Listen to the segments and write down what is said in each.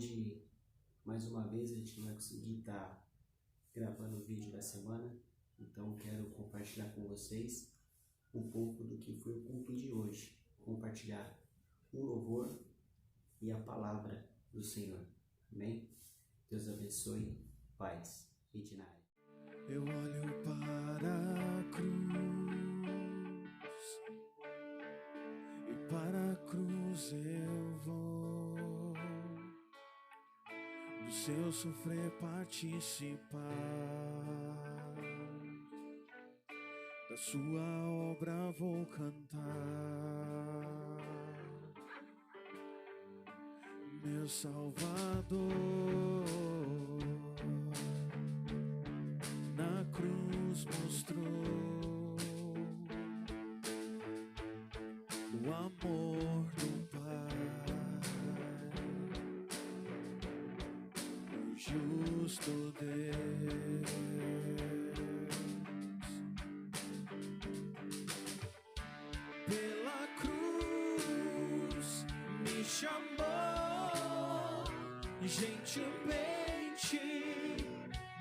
hoje, mais uma vez, a gente não vai conseguir estar gravando o vídeo da semana, então quero compartilhar com vocês um pouco do que foi o culto de hoje. Compartilhar o louvor e a palavra do Senhor. Amém? Deus abençoe. Paz. Edinai. Eu olho para a cruz e para a cruz eu vou do seu sofrer participar, da sua obra vou cantar, meu Salvador na cruz mostrou o amor do Pai, o justo Deus. Pela cruz me chamou, gentilmente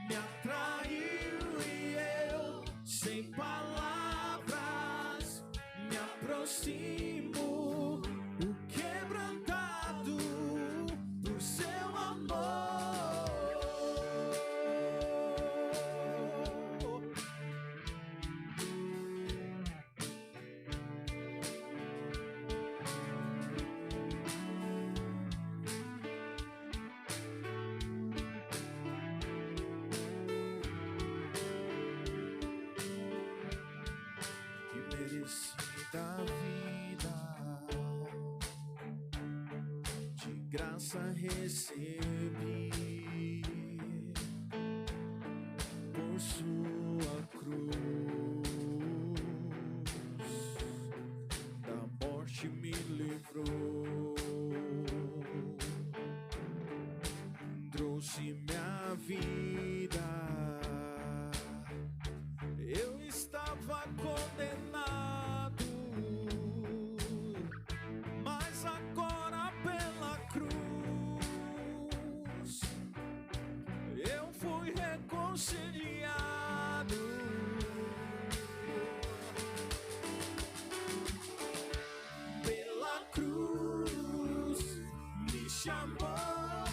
me atraiu e eu, sem palavras, me aproximo, o quebrantado por seu amor. Da vida de graça recebi, por sua cruz da morte me livrou, trouxe minha vida. Eu estava condenado, mas agora pela cruz eu fui reconciliado. Pela cruz me chamou,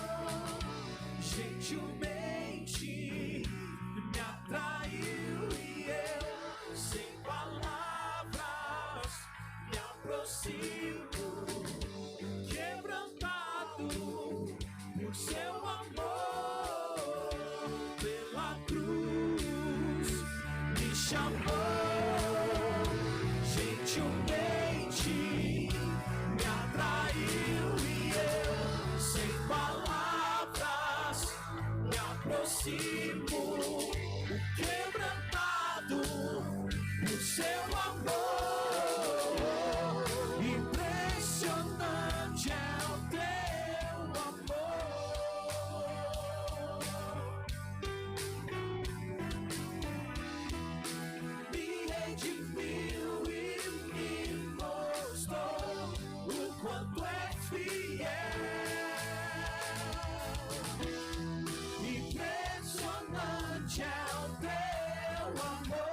gentilmente me atraiu e eu, sem palavras, me aproximo, quebrantado por seu amor. Pela cruz me chamou, gentilmente me atraiu e eu, sem palavras, me aproximo, quebrantado por seu amor. Impressionante é o teu amor. Me redimiu e me mostrou o quanto é fiel. Impressionante é o teu amor.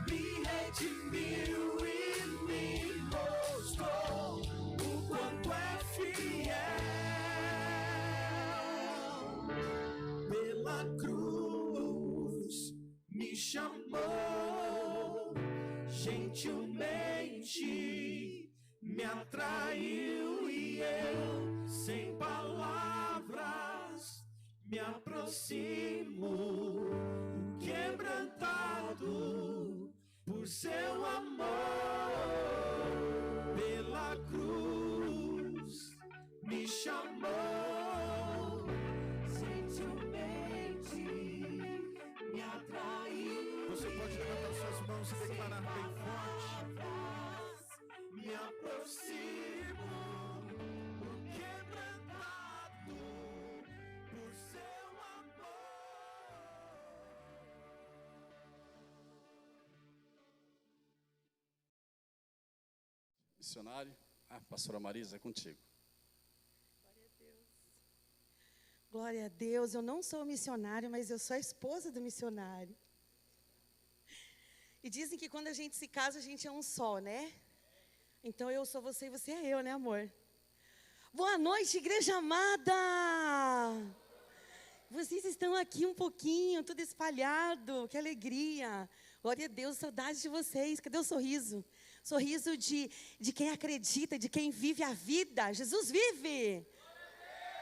Me redimiu e me mostrou o quanto é fiel. Pela cruz me chamou, gentilmente me atraiu e eu, sem palavras, me aproximo, quebrantado por seu amor. Pela cruz me chamou, gentilmente me atraiu. Você pode levantar suas mãos e declarar bem forte: me aproximo. missionário. Pastora Marisa, é contigo. Glória a Deus. Eu não sou missionário, mas eu sou a esposa do missionário. E dizem que quando a gente se casa, a gente é um só, né? Então eu sou você e você é eu, né, amor? Boa noite, igreja amada! Vocês estão aqui um pouquinho, tudo espalhado, que alegria. Glória a Deus, saudade de vocês. Cadê o sorriso? Sorriso de quem acredita, de quem vive a vida. Jesus vive!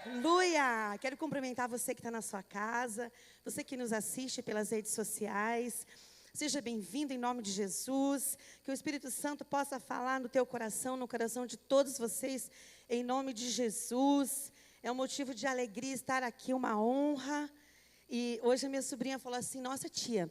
Aleluia! Quero cumprimentar você que está na sua casa, você que nos assiste pelas redes sociais. Seja bem-vindo em nome de Jesus. Que o Espírito Santo possa falar no teu coração, no coração de todos vocês, em nome de Jesus. É um motivo de alegria estar aqui, uma honra. E hoje a minha sobrinha falou assim: nossa tia,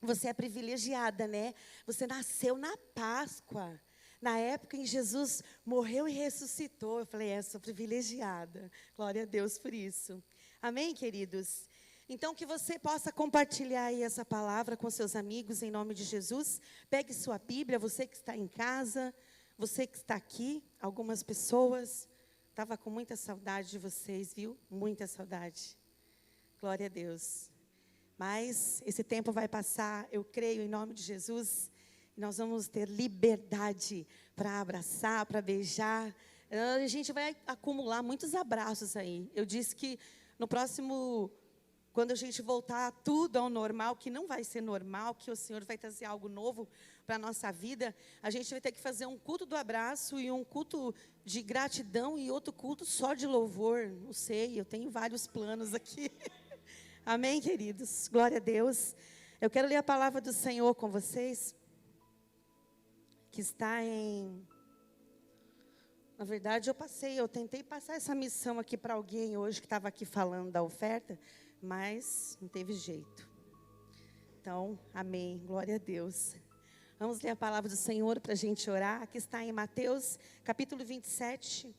você é privilegiada, né? Você nasceu na Páscoa. Na época em Jesus morreu e ressuscitou. Eu falei, sou privilegiada. Glória a Deus por isso. Amém, queridos? Então, que você possa compartilhar aí essa palavra com seus amigos, em nome de Jesus. Pegue sua Bíblia, você que está em casa, você que está aqui. Algumas pessoas, estava com muita saudade de vocês, viu? Muita saudade. Glória a Deus. Mas esse tempo vai passar, eu creio, em nome de Jesus. Nós vamos ter liberdade para abraçar, para beijar. A gente vai acumular muitos abraços aí. Eu disse que no próximo, quando a gente voltar tudo ao normal, que não vai ser normal, que o Senhor vai trazer algo novo para a nossa vida, a gente vai ter que fazer um culto do abraço e um culto de gratidão e outro culto só de louvor. Não sei, eu tenho vários planos aqui. Amém, queridos? Glória a Deus. Eu quero ler a palavra do Senhor com vocês, que está em... Na verdade, eu tentei passar essa missão aqui para alguém hoje que estava aqui falando da oferta, mas não teve jeito. Então, amém, glória a Deus. Vamos ler a palavra do Senhor para a gente orar. Aqui está em Mateus, capítulo 27,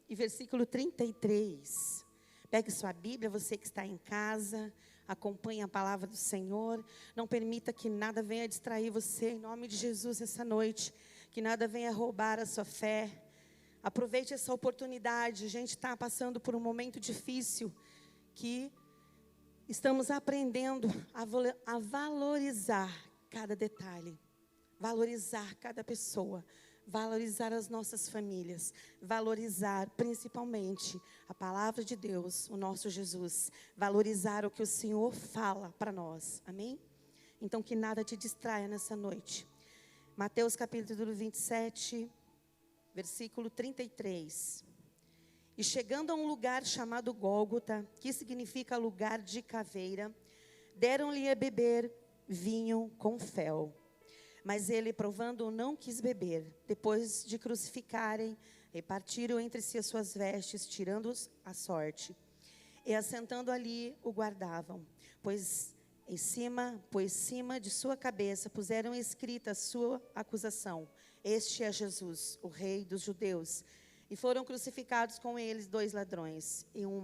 e versículo 33. Pegue sua Bíblia, você que está em casa, acompanhe a palavra do Senhor. Não permita que nada venha distrair você, em nome de Jesus, essa noite. Que nada venha roubar a sua fé. Aproveite essa oportunidade. A gente está passando por um momento difícil, que estamos aprendendo a valorizar cada detalhe. Valorizar cada pessoa. Valorizar as nossas famílias, valorizar principalmente a palavra de Deus, o nosso Jesus, valorizar o que o Senhor fala para nós, amém? Então que nada te distraia nessa noite. Mateus capítulo 27, versículo 33. E chegando a um lugar chamado Gólgota, que significa lugar de caveira, deram-lhe a beber vinho com fel. Mas ele, provando, não quis beber. Depois de crucificarem, repartiram entre si as suas vestes, tirando-os à sorte. E assentando ali, o guardavam. Pois cima de sua cabeça puseram escrita a sua acusação. Este é Jesus, o Rei dos Judeus. E foram crucificados com eles 2 ladrões, e um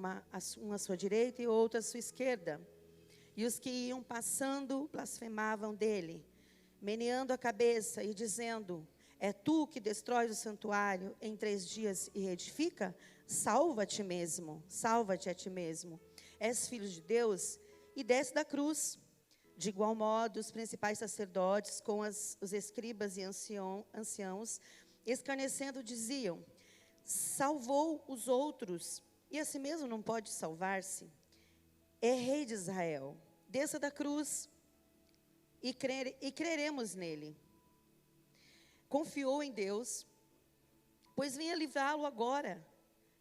à sua direita e outro à sua esquerda. E os que iam passando blasfemavam dele, meneando a cabeça e dizendo: é tu que destróis o santuário em 3 dias e reedifica? Salva-te a ti mesmo. És filho de Deus? E desce da cruz. De igual modo, os principais sacerdotes, com os escribas e anciãos, escarnecendo, diziam: salvou os outros, e a si mesmo não pode salvar-se. É rei de Israel. Desça da cruz e creremos nele. Confiou em Deus, pois venha livrá-lo agora,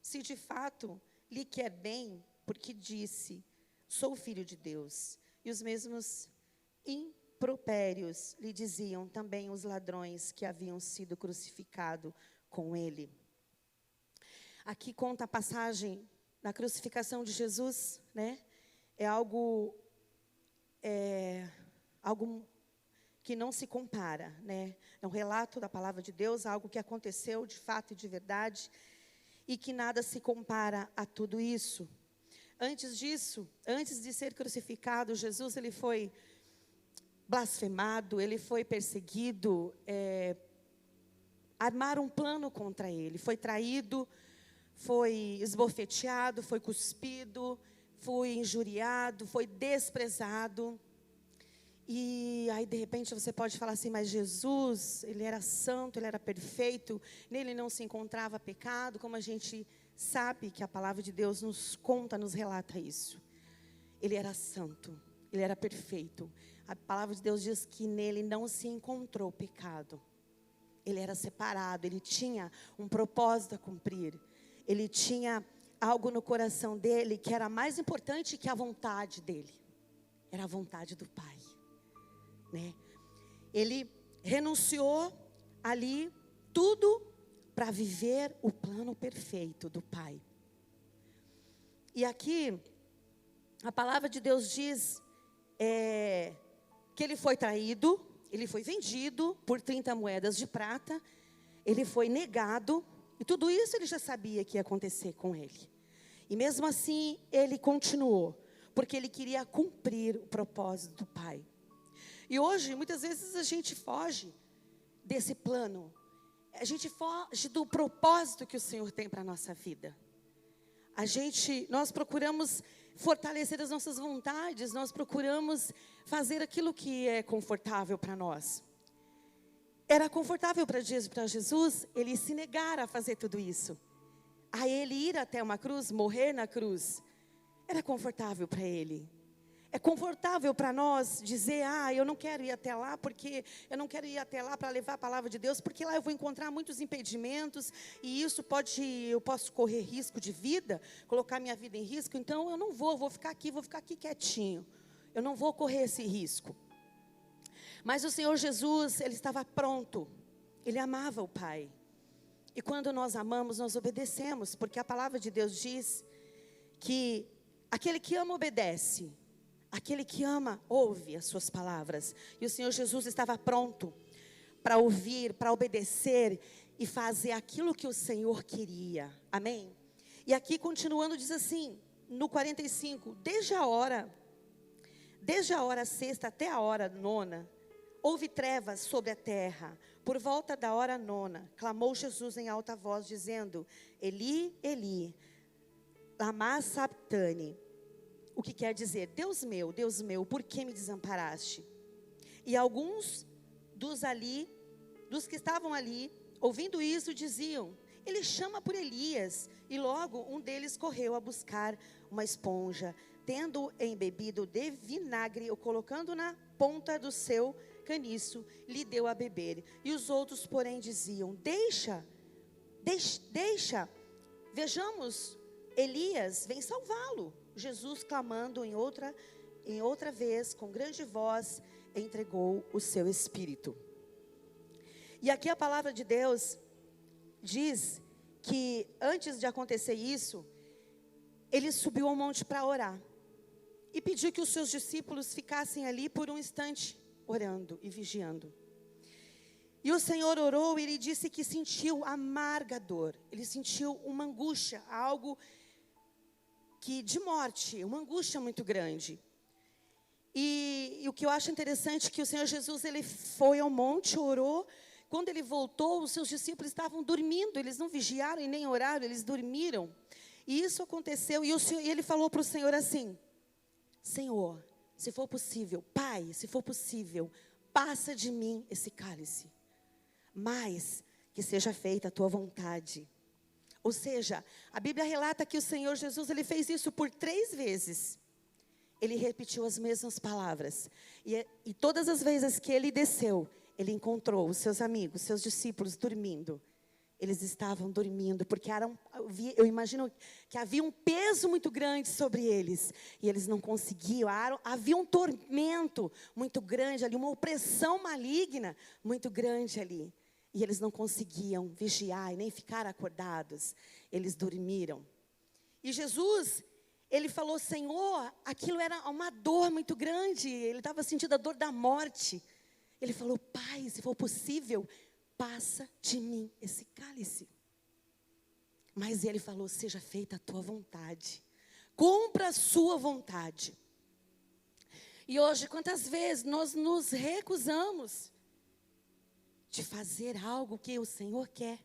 se de fato lhe quer bem, porque disse: sou filho de Deus. E os mesmos impropérios lhe diziam também os ladrões que haviam sido crucificados com ele. Aqui conta a passagem da crucificação de Jesus, né? É algo que não se compara, né? É um relato da palavra de Deus, algo que aconteceu de fato e de verdade, e que nada se compara a tudo isso. Antes disso, antes de ser crucificado, Jesus ele foi blasfemado, ele foi perseguido, armaram um plano contra ele. Foi traído, foi esbofeteado, foi cuspido, foi injuriado, foi desprezado. E aí, de repente, você pode falar assim, mas Jesus, ele era santo, ele era perfeito, nele não se encontrava pecado, como a gente sabe que a palavra de Deus nos conta, nos relata isso. Ele era santo, ele era perfeito. A palavra de Deus diz que nele não se encontrou pecado. Ele era separado, ele tinha um propósito a cumprir. Ele tinha algo no coração dele que era mais importante que a vontade dele. Era a vontade do Pai, né? Ele renunciou ali tudo para viver o plano perfeito do Pai. E aqui, a palavra de Deus diz que ele foi traído, ele foi vendido por 30 moedas de prata, ele foi negado, e tudo isso ele já sabia que ia acontecer com ele. E mesmo assim, ele continuou, porque ele queria cumprir o propósito do Pai. E hoje, muitas vezes, a gente foge desse plano. A gente foge do propósito que o Senhor tem para a nossa vida. Nós procuramos fortalecer as nossas vontades, nós procuramos fazer aquilo que é confortável para nós. Era confortável para Jesus, ele se negar a fazer tudo isso. A ele ir até uma cruz, morrer na cruz, era confortável para ele. É confortável para nós dizer, eu não quero ir até lá, porque eu não quero ir até lá para levar a palavra de Deus, porque lá eu vou encontrar muitos impedimentos, e eu posso correr risco de vida, colocar minha vida em risco, então eu não vou ficar aqui quietinho. Eu não vou correr esse risco. Mas o Senhor Jesus, ele estava pronto, ele amava o Pai. E quando nós amamos, nós obedecemos, porque a palavra de Deus diz que aquele que ama obedece. Aquele que ama, ouve as suas palavras. E o Senhor Jesus estava pronto para ouvir, para obedecer e fazer aquilo que o Senhor queria. Amém? E aqui continuando diz assim, no 45, desde a hora sexta até a hora nona, houve trevas sobre a terra. Por volta da hora nona, clamou Jesus em alta voz, dizendo, Eli, Eli, lama sabachthani. O que quer dizer, Deus meu, por que me desamparaste? E alguns dos que estavam ali, ouvindo isso, diziam, ele chama por Elias. E logo um deles correu a buscar uma esponja, tendo embebido de vinagre, ou colocando na ponta do seu caniço, lhe deu a beber. E os outros, porém, diziam, deixa, vejamos, Elias vem salvá-lo. Jesus, clamando em outra vez, com grande voz, entregou o seu espírito. E aqui a palavra de Deus diz que antes de acontecer isso, ele subiu ao monte para orar. E pediu que os seus discípulos ficassem ali por um instante, orando e vigiando. E o Senhor orou e ele disse que sentiu amarga dor. Ele sentiu uma angústia, algo de morte, uma angústia muito grande. E o que eu acho interessante é que o Senhor Jesus, ele foi ao monte, orou. Quando ele voltou, os seus discípulos estavam dormindo. Eles não vigiaram e nem oraram, eles dormiram. E isso aconteceu, e ele falou para o Senhor assim, Senhor, se for possível, Pai, se for possível, passa de mim esse cálice, mas que seja feita a tua vontade. Ou seja, a Bíblia relata que o Senhor Jesus, ele fez isso por 3 vezes. Ele repetiu as mesmas palavras. E todas as vezes que ele desceu, ele encontrou os seus amigos, seus discípulos dormindo. Eles estavam dormindo, porque eu imagino que havia um peso muito grande sobre eles. E eles não conseguiam, havia um tormento muito grande ali, uma opressão maligna muito grande ali. E eles não conseguiam vigiar e nem ficar acordados. Eles dormiram. E Jesus, ele falou, Senhor, aquilo era uma dor muito grande. Ele estava sentindo a dor da morte. Ele falou, Pai, se for possível, passa de mim esse cálice. Mas ele falou, seja feita a tua vontade. Cumpra a sua vontade. E hoje, quantas vezes nós nos recusamos de fazer algo que o Senhor quer?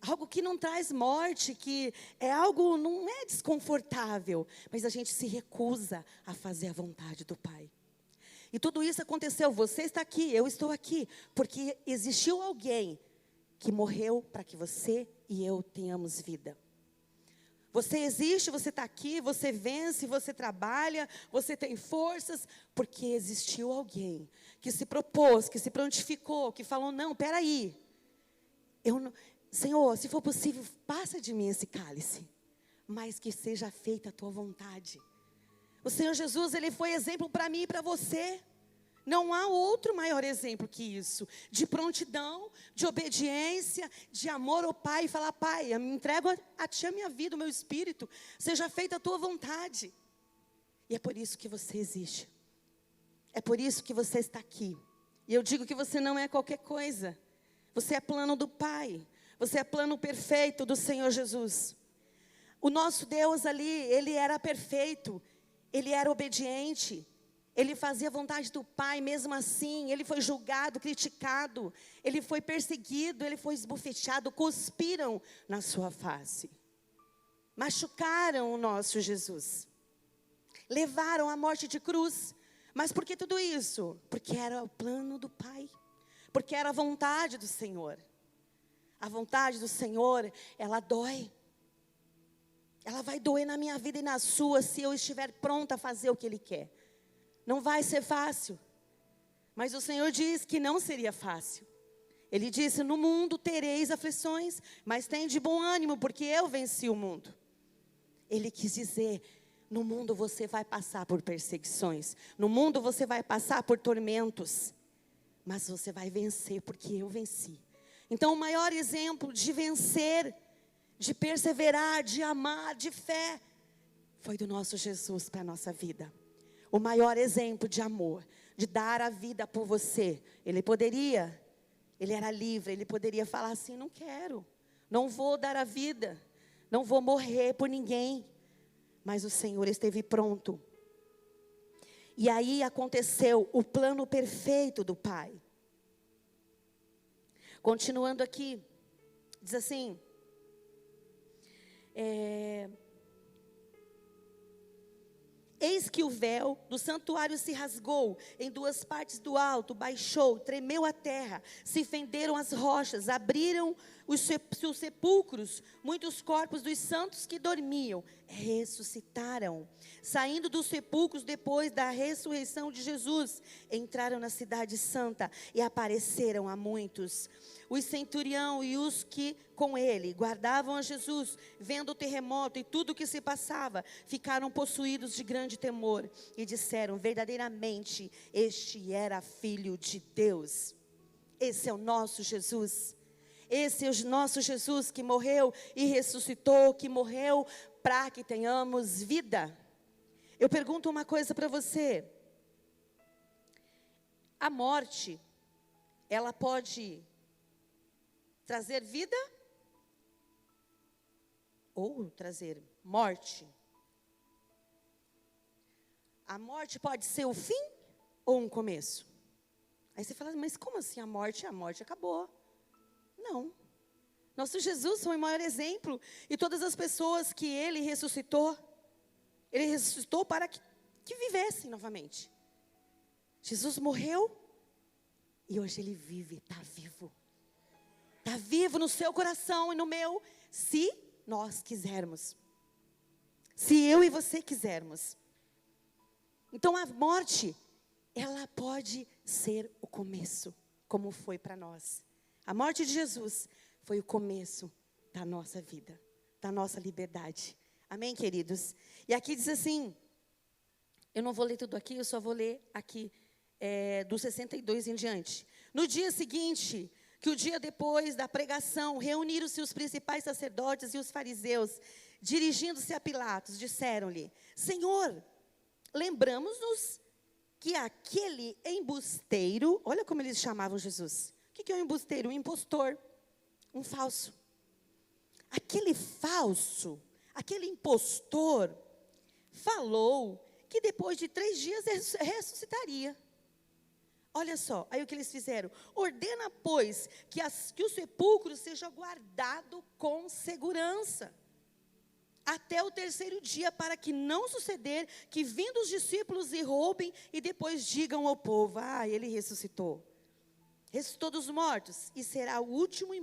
Algo que não traz morte, que é algo, não é desconfortável, mas a gente se recusa a fazer a vontade do Pai. E tudo isso aconteceu, você está aqui, eu estou aqui, porque existiu alguém que morreu para que você e eu tenhamos vida. Você existe, você está aqui, você vence, você trabalha, você tem forças, porque existiu alguém que se propôs, que se prontificou, que falou, não, peraí, Senhor, se for possível, passa de mim esse cálice, mas que seja feita a tua vontade. O Senhor Jesus, Ele foi exemplo para mim e para você. Não há outro maior exemplo que isso, de prontidão, de obediência, de amor ao Pai, e falar, Pai, eu me entrego a Ti a minha vida, o meu espírito, seja feita a Tua vontade. E é por isso que você existe, é por isso que você está aqui. E eu digo que você não é qualquer coisa, você é plano do Pai, você é plano perfeito do Senhor Jesus. O nosso Deus ali, Ele era perfeito, Ele era obediente, Ele fazia a vontade do Pai, mesmo assim, Ele foi julgado, criticado, Ele foi perseguido, Ele foi esbofeteado, cuspiram na sua face. Machucaram o nosso Jesus. Levaram à morte de cruz. Mas por que tudo isso? Porque era o plano do Pai. Porque era a vontade do Senhor. A vontade do Senhor, ela dói. Ela vai doer na minha vida e na sua, se eu estiver pronta a fazer o que Ele quer. Não vai ser fácil, mas o Senhor diz que não seria fácil. Ele disse, no mundo tereis aflições, mas tem de bom ânimo, porque eu venci o mundo. Ele quis dizer, no mundo você vai passar por perseguições, no mundo você vai passar por tormentos, mas você vai vencer, porque eu venci. Então o maior exemplo de vencer, de perseverar, de amar, de fé, foi do nosso Jesus para a nossa vida. O maior exemplo de amor, de dar a vida por você. Ele era livre, ele poderia falar assim, não quero, não vou dar a vida, não vou morrer por ninguém. Mas o Senhor esteve pronto. E aí aconteceu o plano perfeito do Pai. Continuando aqui, diz assim, eis que o véu do santuário se rasgou em duas partes do alto, baixou, tremeu a terra, se fenderam as rochas, abriram os sepulcros, muitos corpos dos santos que dormiam, ressuscitaram. Saindo dos sepulcros depois da ressurreição de Jesus, entraram na cidade santa e apareceram a muitos. O centurião e os que com ele guardavam a Jesus, vendo o terremoto e tudo o que se passava, ficaram possuídos de grande temor e disseram, verdadeiramente, este era filho de Deus. Esse é o nosso Jesus. Esse é o nosso Jesus que morreu e ressuscitou, que morreu para que tenhamos vida. Eu pergunto uma coisa para você. A morte, ela pode trazer vida ou trazer morte? A morte pode ser o fim ou um começo? Aí você fala, mas como assim a morte? A morte acabou. Não. Nosso Jesus foi o maior exemplo. E todas as pessoas que Ele ressuscitou para que vivessem novamente. Jesus morreu e hoje Ele vive, está vivo. Está vivo no seu coração e no meu, se nós quisermos. Se eu e você quisermos. Então a morte, ela pode ser o começo, como foi para nós. A morte de Jesus foi o começo da nossa vida, da nossa liberdade. Amém, queridos? E aqui diz assim, eu não vou ler tudo aqui, eu só vou ler aqui do 62 em diante. No dia seguinte, que o dia depois da pregação, reuniram-se os principais sacerdotes e os fariseus, dirigindo-se a Pilatos, disseram-lhe, Senhor, lembramos-nos que aquele embusteiro, olha como eles chamavam Jesus. O que é um embusteiro? Um impostor, um falso. Aquele falso, aquele impostor, falou que depois de 3 dias ressuscitaria. Olha só, aí o que eles fizeram? Ordena, pois, que o sepulcro seja guardado com segurança, até o 3º dia, para que não suceder que vindo os discípulos e roubem, e depois digam ao povo, ele ressuscitou. Ressuscitou dos mortos, e será o último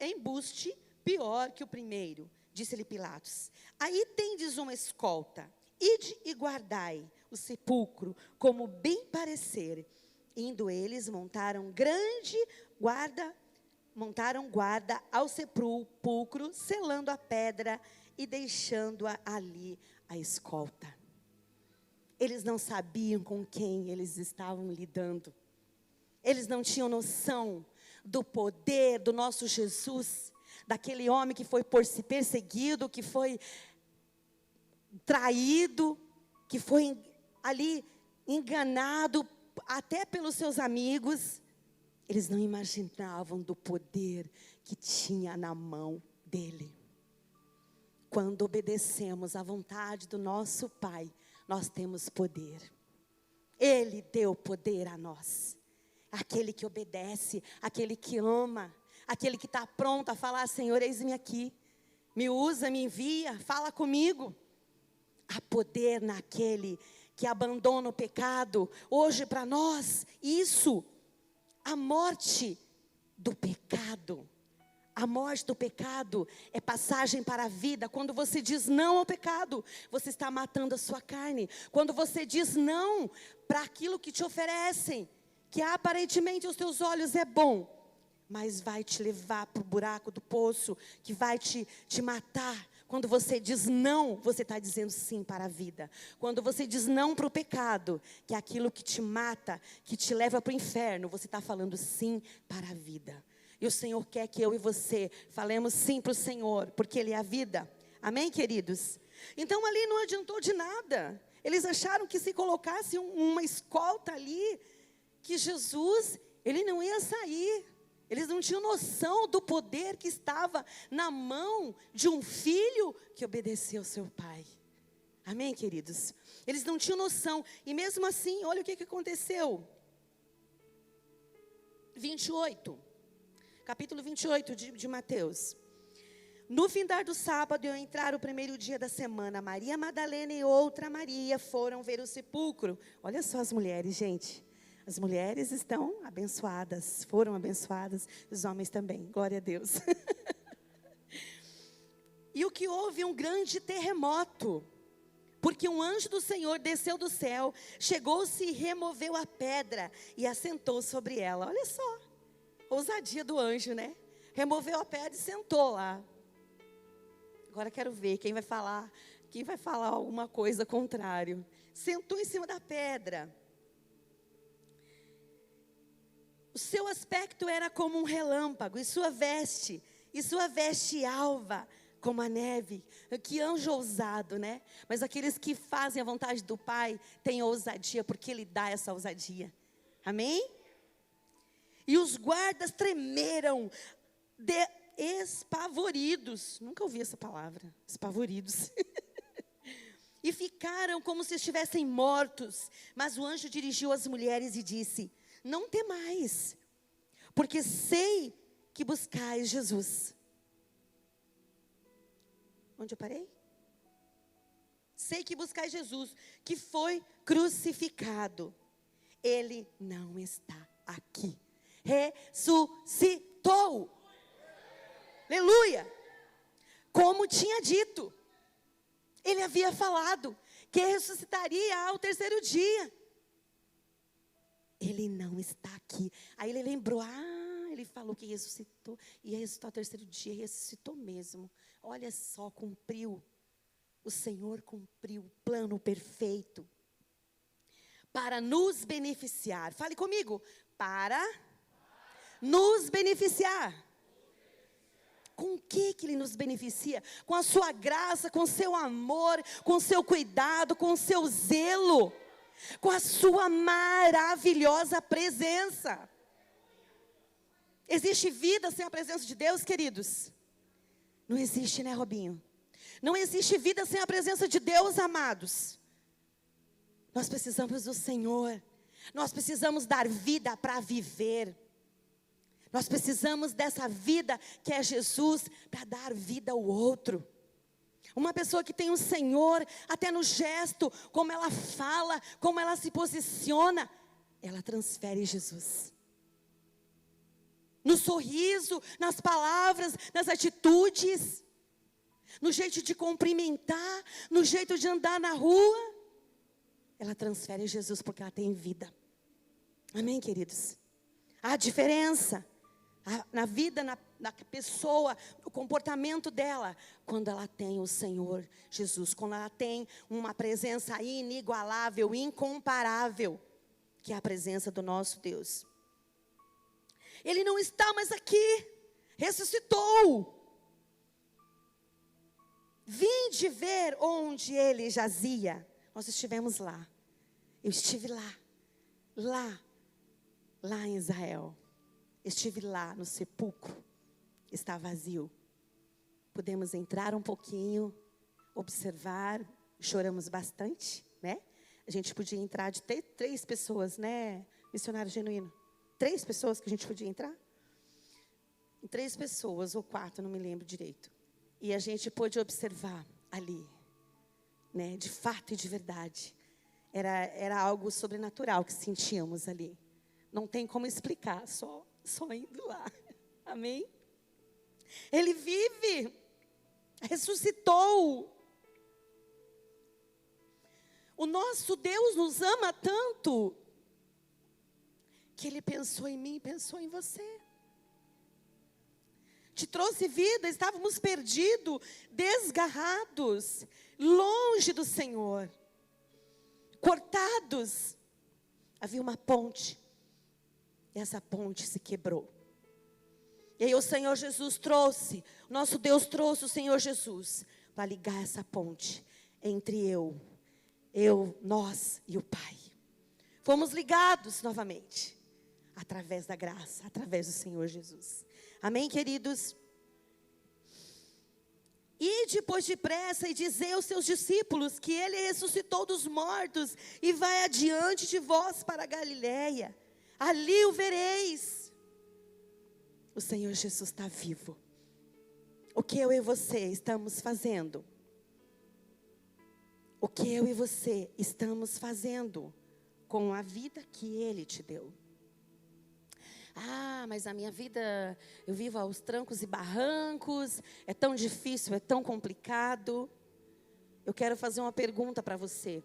embuste pior que o primeiro, disse-lhe Pilatos. Aí tendes uma escolta, ide e guardai o sepulcro, como bem parecer. Indo eles, montaram guarda ao sepulcro, selando a pedra e deixando-a ali a escolta. Eles não sabiam com quem eles estavam lidando. Eles não tinham noção do poder do nosso Jesus, daquele homem que foi perseguido, que foi traído, que foi ali enganado até pelos seus amigos. Eles não imaginavam do poder que tinha na mão dele. Quando obedecemos à vontade do nosso Pai, nós temos poder. Ele deu poder a nós. Aquele que obedece, aquele que ama, aquele que está pronto a falar, Senhor, eis-me aqui. Me usa, me envia, fala comigo. Há poder naquele que abandona o pecado. Hoje para nós, isso, a morte do pecado. A morte do pecado é passagem para a vida. Quando você diz não ao pecado, você está matando a sua carne. Quando você diz não para aquilo que te oferecem, que aparentemente aos teus olhos é bom, mas vai te levar para o buraco do poço, que vai te matar. Quando você diz não, você está dizendo sim para a vida. Quando você diz não para o pecado, que é aquilo que te mata, que te leva para o inferno, você está falando sim para a vida. E o Senhor quer que eu e você falemos sim para o Senhor, porque Ele é a vida. Amém, queridos? Então ali não adiantou de nada. Eles acharam que se colocasse uma escolta ali, que Jesus, Ele não ia sair. Eles não tinham noção do poder que estava na mão de um filho que obedeceu ao seu pai. Amém, queridos? Eles não tinham noção. E mesmo assim, olha o que aconteceu. 28. Capítulo 28 de Mateus. No findar do sábado, ao entrar o 1º dia da semana, Maria Madalena e outra Maria foram ver o sepulcro. Olha só as mulheres, gente. As mulheres estão abençoadas, foram abençoadas, os homens também, glória a Deus. E o que houve um grande terremoto, porque um anjo do Senhor desceu do céu, chegou-se e removeu a pedra e assentou sobre ela. Olha só, ousadia do anjo, né? Removeu a pedra e sentou lá. Agora quero ver quem vai falar alguma coisa contrário. Sentou em cima da pedra. O seu aspecto era como um relâmpago, e sua veste alva como a neve. Que anjo ousado, né? Mas aqueles que fazem a vontade do Pai têm ousadia, porque Ele dá essa ousadia. Amém? E os guardas tremeram, espavoridos. Nunca ouvi essa palavra, espavoridos. E ficaram como se estivessem mortos. Mas o anjo dirigiu as mulheres e disse: não temais, porque sei que buscais Jesus. Onde eu parei? Sei que buscais Jesus, que foi crucificado. Ele não está aqui. Ressuscitou. Aleluia. Como tinha dito. Ele havia falado que ressuscitaria ao 3º dia. Ele não está aqui. Aí ele lembrou, ele falou que ressuscitou, ia ressuscitar ao 3º dia, ressuscitou mesmo. Olha só, cumpriu. O Senhor cumpriu o plano perfeito. Para nos beneficiar. Fale comigo. Para nos beneficiar. Com o que Ele nos beneficia? Com a sua graça, com o seu amor, com o seu cuidado, com o seu zelo. Com a sua maravilhosa presença. Existe vida sem a presença de Deus, queridos? Não existe, né, Robinho? Não existe vida sem a presença de Deus, amados. Nós precisamos do Senhor. Nós precisamos dar vida para viver. Nós precisamos dessa vida que é Jesus para dar vida ao outro. Uma pessoa que tem o Senhor, até no gesto, como ela fala, como ela se posiciona, ela transfere Jesus. No sorriso, nas palavras, nas atitudes, no jeito de cumprimentar, no jeito de andar na rua, ela transfere Jesus porque ela tem vida. Amém, queridos? Há diferença na vida, na pessoa, o comportamento dela, quando ela tem o Senhor Jesus, quando ela tem uma presença inigualável, incomparável, que é a presença do nosso Deus. Ele não está mais aqui, ressuscitou. Vinde ver onde ele jazia. Nós estivemos lá. Eu estive lá em Israel. Estive lá no sepulcro, está vazio. Pudemos entrar um pouquinho, observar, choramos bastante, né? A gente podia entrar de 3 pessoas, né, missionário genuíno? 3 pessoas que a gente podia entrar? 3 pessoas ou 4, não me lembro direito. E a gente pôde observar ali, né, de fato e de verdade. Era algo sobrenatural que sentíamos ali. Não tem como explicar, só indo lá. Amém? Ele vive, ressuscitou. O nosso Deus nos ama tanto que Ele pensou em mim, pensou em você. Te trouxe vida, estávamos perdidos, desgarrados, longe do Senhor, cortados. Havia uma ponte. E essa ponte se quebrou. E aí o Senhor Jesus trouxe, nosso Deus trouxe o Senhor Jesus para ligar essa ponte entre nós e o Pai. Fomos ligados novamente, através da graça, através do Senhor Jesus. Amém, queridos? E depois depressa e dizer aos seus discípulos que Ele ressuscitou dos mortos e vai adiante de vós para a Galileia. Ali o vereis. O Senhor Jesus está vivo. O que eu e você estamos fazendo? O que eu e você estamos fazendo com a vida que Ele te deu? Ah, mas a minha vida, eu vivo aos trancos e barrancos, é tão difícil, é tão complicado. Eu quero fazer uma pergunta para você.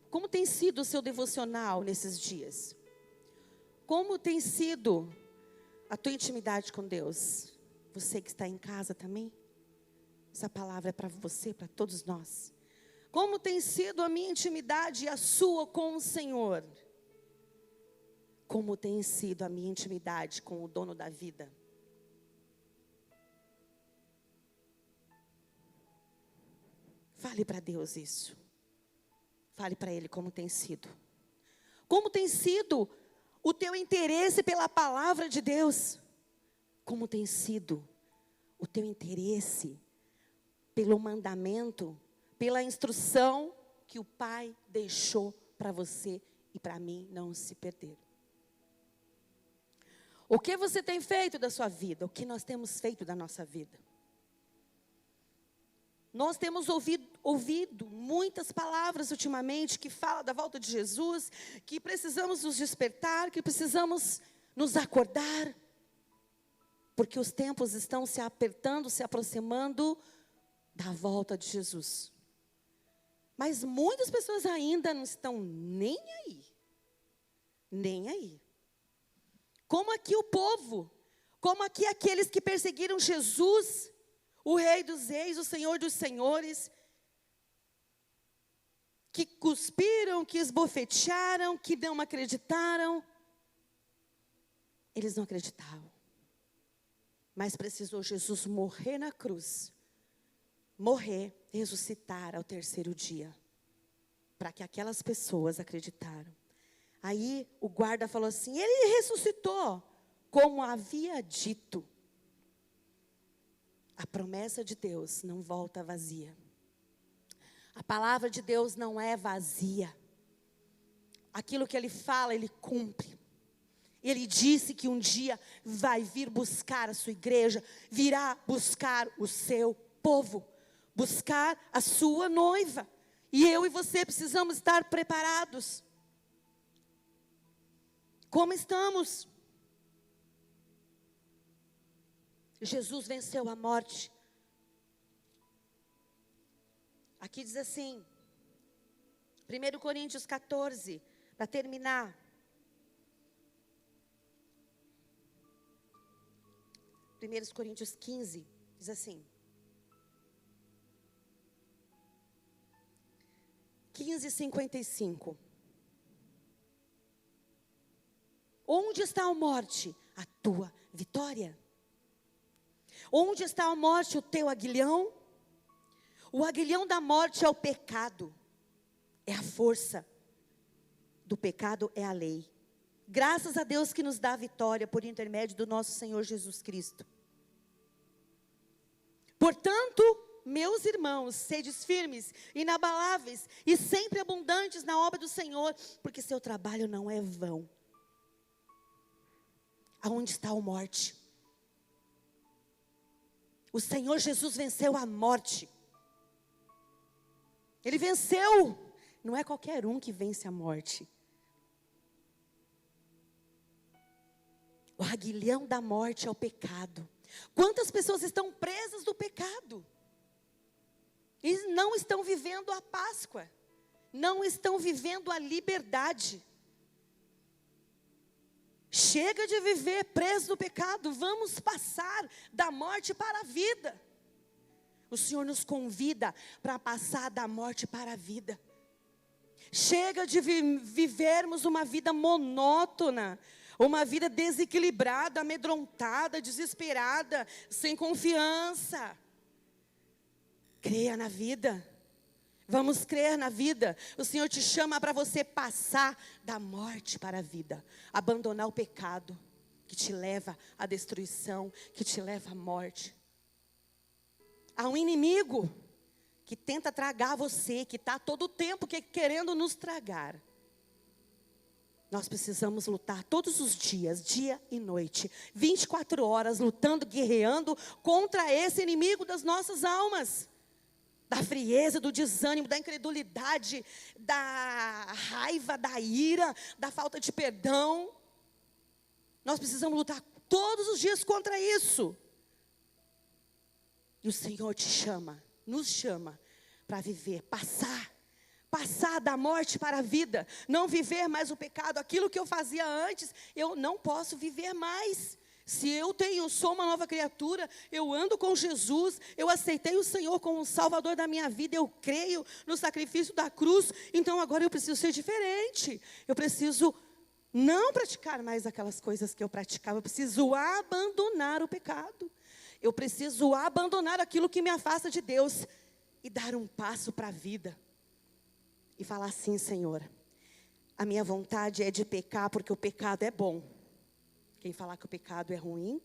Como tem sido o seu devocional nesses dias? Como tem sido a tua intimidade com Deus? Você que está em casa também? Essa palavra é para você, para todos nós. Como tem sido a minha intimidade e a sua com o Senhor? Como tem sido a minha intimidade com o dono da vida? Fale para Deus isso. Fale para Ele como tem sido. Como tem sido o teu interesse pela palavra de Deus? Como tem sido o teu interesse pelo mandamento, pela instrução que o Pai deixou para você e para mim não se perder? O que você tem feito da sua vida? O que nós temos feito da nossa vida? Nós temos ouvido muitas palavras ultimamente que falam da volta de Jesus, que precisamos nos despertar, que precisamos nos acordar, porque os tempos estão se apertando, se aproximando da volta de Jesus. Mas muitas pessoas ainda não estão nem aí. Nem aí. Como aqui o povo, como aqui aqueles que perseguiram Jesus, o Rei dos Reis, o Senhor dos Senhores, que cuspiram, que esbofetearam, que não acreditaram. Eles não acreditavam. Mas precisou Jesus morrer na cruz, morrer, ressuscitar ao 3º dia, para que aquelas pessoas acreditaram. Aí o guarda falou assim: Ele ressuscitou, como havia dito. A promessa de Deus não volta vazia. A palavra de Deus não é vazia. Aquilo que Ele fala, Ele cumpre. Ele disse que um dia vai vir buscar a sua igreja, virá buscar o seu povo, buscar a sua noiva. E eu e você precisamos estar preparados. Como estamos? Jesus venceu a morte. Aqui diz assim, 1 Coríntios 14, para terminar. 1 Coríntios 15, diz assim. 15:55. Onde está a morte? A tua vitória. Onde está a morte? O teu aguilhão? O aguilhão da morte é o pecado. É a força do pecado, é a lei. Graças a Deus que nos dá a vitória por intermédio do nosso Senhor Jesus Cristo. Portanto, meus irmãos, sedes firmes, inabaláveis e sempre abundantes na obra do Senhor, porque seu trabalho não é vão. Aonde está a morte? O Senhor Jesus venceu a morte. Ele venceu. Não é qualquer um que vence a morte. O aguilhão da morte é o pecado. Quantas pessoas estão presas do pecado? E não estão vivendo a Páscoa. Não estão vivendo a liberdade. Chega de viver preso no pecado. Vamos passar da morte para a vida. O Senhor nos convida para passar da morte para a vida. Chega de vivermos uma vida monótona, uma vida desequilibrada, amedrontada, desesperada, sem confiança. Creia na vida. Vamos crer na vida. O Senhor te chama para você passar da morte para a vida. Abandonar o pecado que te leva à destruição, que te leva à morte. Há um inimigo que tenta tragar você, que está todo o tempo querendo nos tragar. Nós precisamos lutar todos os dias, dia e noite, 24 horas, lutando, guerreando contra esse inimigo das nossas almas. Da frieza, do desânimo, da incredulidade, da raiva, da ira, da falta de perdão. Nós precisamos lutar todos os dias contra isso. E o Senhor te chama, nos chama para viver, passar da morte para a vida, não viver mais o pecado. Aquilo que eu fazia antes, eu não posso viver mais. Se eu sou uma nova criatura, eu ando com Jesus, eu aceitei o Senhor como o Salvador da minha vida, eu creio no sacrifício da cruz, então agora eu preciso ser diferente. Eu preciso não praticar mais aquelas coisas que eu praticava, eu preciso abandonar o pecado. Eu preciso abandonar aquilo que me afasta de Deus e dar um passo para a vida. E falar assim: Senhor, a minha vontade é de pecar porque o pecado é bom. Quem falar que o pecado é ruim,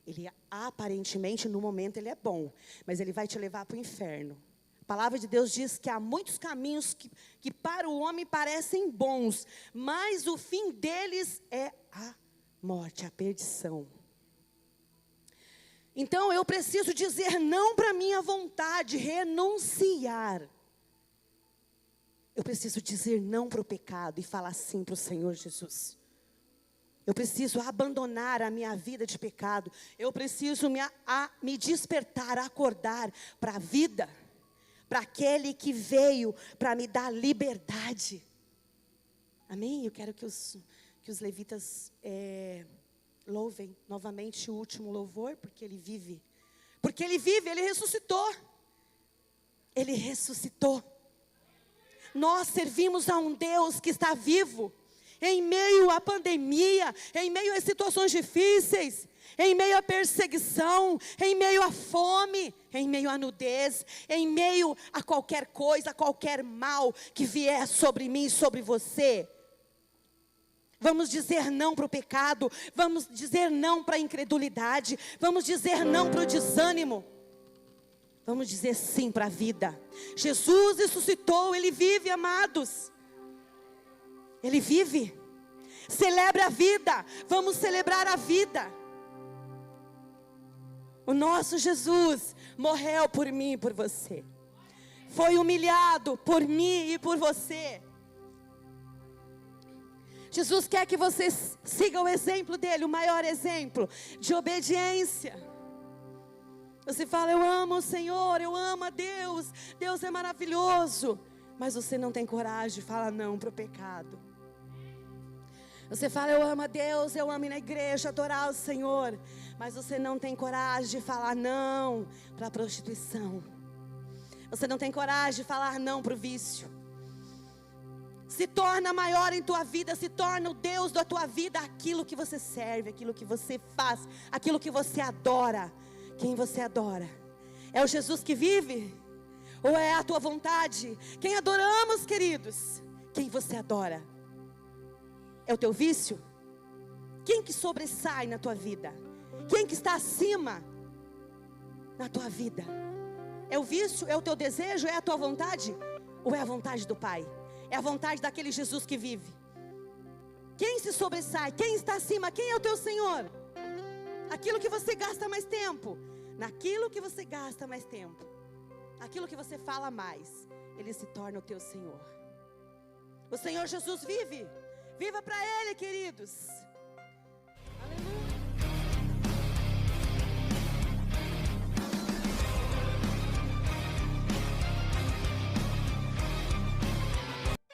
ele aparentemente no momento ele é bom, mas ele vai te levar para o inferno. A palavra de Deus diz que há muitos caminhos que para o homem parecem bons, mas o fim deles é a morte, a perdição. Então eu preciso dizer não para a minha vontade, renunciar. Eu preciso dizer não para o pecado e falar sim para o Senhor Jesus. Eu preciso abandonar a minha vida de pecado. Eu preciso me despertar, acordar para a vida. Para aquele que veio para me dar liberdade. Amém? Eu quero que os levitas louvem novamente o último louvor, porque ele vive. Porque ele vive, ele ressuscitou. Ele ressuscitou. Nós servimos a um Deus que está vivo. Em meio à pandemia, em meio às situações difíceis, em meio à perseguição, em meio à fome, em meio à nudez, em meio a qualquer coisa, a qualquer mal que vier sobre mim e sobre você. Vamos dizer não para o pecado, vamos dizer não para a incredulidade, vamos dizer não para o desânimo. Vamos dizer sim para a vida. Jesus ressuscitou, Ele vive, amados. Ele vive. Celebre a vida. Vamos celebrar a vida. O nosso Jesus morreu por mim e por você. Foi humilhado por mim e por você. Jesus quer que você siga o exemplo dele, o maior exemplo de obediência. Você fala, eu amo o Senhor, eu amo a Deus, Deus é maravilhoso. Mas você não tem coragem de falar não para o pecado. Você fala, eu amo a Deus, eu amo ir na igreja, adorar o Senhor. Mas você não tem coragem de falar não para a prostituição. Você não tem coragem de falar não para o vício. Se torna maior em tua vida, se torna o Deus da tua vida, aquilo que você serve, aquilo que você faz, aquilo que você adora. Quem você adora? É o Jesus que vive? Ou é a tua vontade? Quem adoramos, queridos? Quem você adora? É o teu vício? Quem que sobressai na tua vida? Quem que está acima na tua vida? É o vício? É o teu desejo? É a tua vontade? Ou é a vontade do Pai? É a vontade daquele Jesus que vive? Quem se sobressai? Quem está acima? Quem é o teu Senhor? Aquilo que você gasta mais tempo. Naquilo que você gasta mais tempo. Aquilo que você fala mais. Ele se torna o teu Senhor. O Senhor Jesus vive. Viva para Ele, queridos.